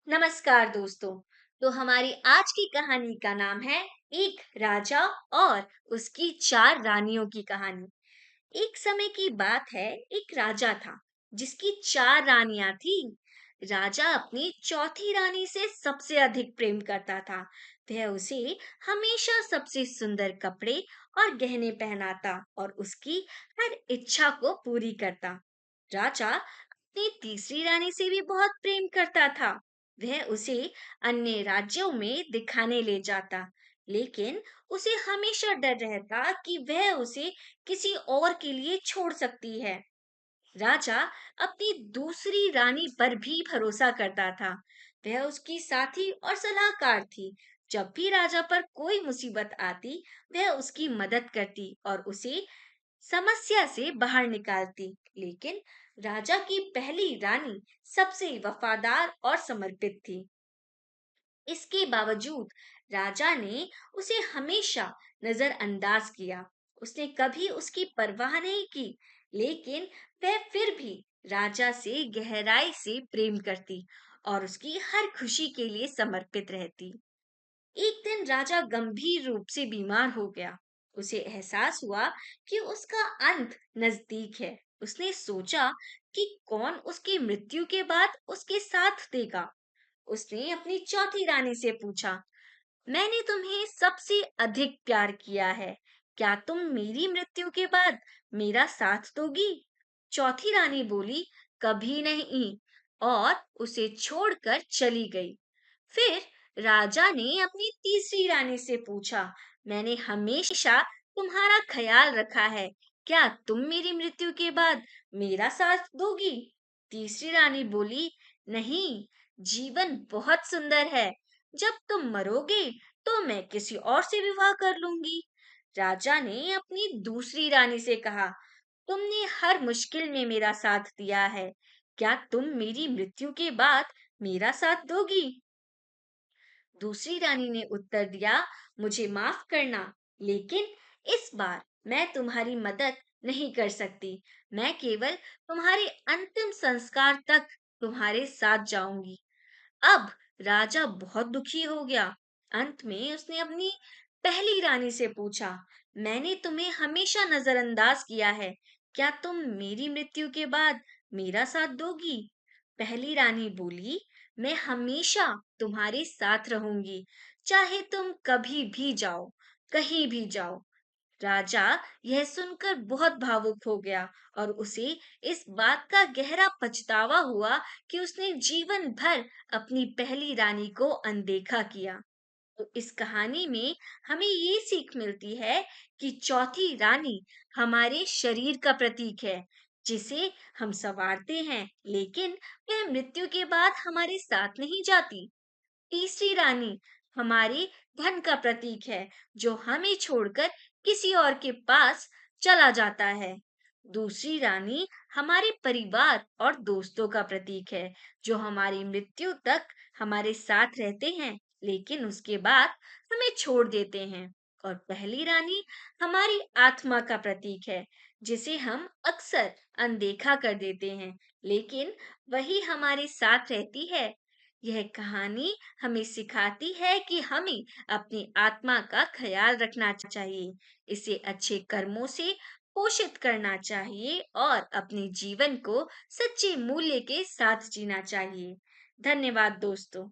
नमस्कार दोस्तों। तो हमारी आज की कहानी का नाम है एक राजा और उसकी चार रानियों की कहानी। एक समय की बात है, एक राजा था जिसकी चार रानियां थी। राजा अपनी चौथी रानी से सबसे अधिक प्रेम करता था। वह उसे हमेशा सबसे सुंदर कपड़े और गहने पहनाता और उसकी हर इच्छा को पूरी करता। राजा अपनी तीसरी रानी से भी बहुत प्रेम करता था। वह उसे अन्य राज्यों में दिखाने ले जाता, लेकिन उसे हमेशा डर रहता कि वह उसे किसी और के लिए छोड़ सकती है। राजा अपनी दूसरी रानी पर भी भरोसा करता था। वह उसकी साथी और सलाहकार थी। जब भी राजा पर कोई मुसीबत आती, वह उसकी मदद करती और उसे समस्या से बाहर निकालती। लेकिन राजा की पहली रानी सबसे वफादार और समर्पित थी। इसके बावजूद राजा ने उसे हमेशा नजरअंदाज किया। उसने कभी उसकी परवाह नहीं की, लेकिन वह फिर भी राजा से गहराई से प्रेम करती और उसकी हर खुशी के लिए समर्पित रहती। एक दिन राजा गंभीर रूप से बीमार हो गया। उसे एहसास हुआ कि उसका अंत नजदीक है। उसने सोचा कि कौन उसकी मृत्यु के बाद उसके साथ देगा। उसने अपनी चौथी रानी से पूछा, मैंने तुम्हें सबसे अधिक प्यार किया है, क्या तुम मेरी मृत्यु के बाद मेरा साथ दोगी? चौथी रानी बोली, कभी नहीं, और उसे छोड़कर चली गई। फिर राजा ने अपनी तीसरी रानी से पूछा, मैंने हमेशा तुम्हारा ख्याल रखा है, क्या तुम मेरी मृत्यु के बाद मेरा साथ दोगी? तीसरी रानी बोली, नहीं, जीवन बहुत सुंदर है। जब तुम मरोगे तो मैं किसी और से विवाह कर लूंगी। राजा ने अपनी दूसरी रानी से कहा, तुमने हर मुश्किल में मेरा साथ दिया है, क्या तुम मेरी मृत्यु के बाद मेरा साथ दोगी? दूसरी रानी ने उत्तर दिया, मुझे माफ करना, लेकिन इस बार मैं तुम्हारी मदद नहीं कर सकती। मैं केवल तुम्हारे अंतिम संस्कार तक तुम्हारे साथ जाऊंगी। अब राजा बहुत दुखी हो गया। अंत में उसने अपनी पहली रानी से पूछा, मैंने तुम्हें हमेशा नजरअंदाज किया है, क्या तुम मेरी मृत्यु के बाद मेरा साथ दोगी? पहली रानी बोली, मैं हमेशा तुम्हारे साथ रहूंगी, चाहे तुम कभी भी जाओ, कहीं भी जाओ। राजा यह सुनकर बहुत भावुक हो गया और उसे इस बात का गहरा पछतावा हुआ कि उसने जीवन भर अपनी पहली रानी को अनदेखा किया। तो इस कहानी में हमें ये सीख मिलती है कि चौथी रानी हमारे शरीर का प्रतीक है, जिसे हम संवारते हैं, लेकिन वह मृत्यु के बाद हमारे साथ नहीं जाती। तीसरी रानी हमारे धन का प्रतीक है, जो हमें छोड़कर किसी और के पास चला जाता है। दूसरी रानी हमारे परिवार और दोस्तों का प्रतीक है, जो हमारी मृत्यु तक हमारे साथ रहते हैं, लेकिन उसके बाद हमें छोड़ देते हैं। और पहली रानी हमारी आत्मा का प्रतीक है, जिसे हम अक्सर अनदेखा कर देते हैं, लेकिन वही हमारे साथ रहती है। यह कहानी हमें सिखाती है कि हमें अपनी आत्मा का ख्याल रखना चाहिए, इसे अच्छे कर्मों से पोषित करना चाहिए और अपने जीवन को सच्चे मूल्य के साथ जीना चाहिए। धन्यवाद दोस्तों।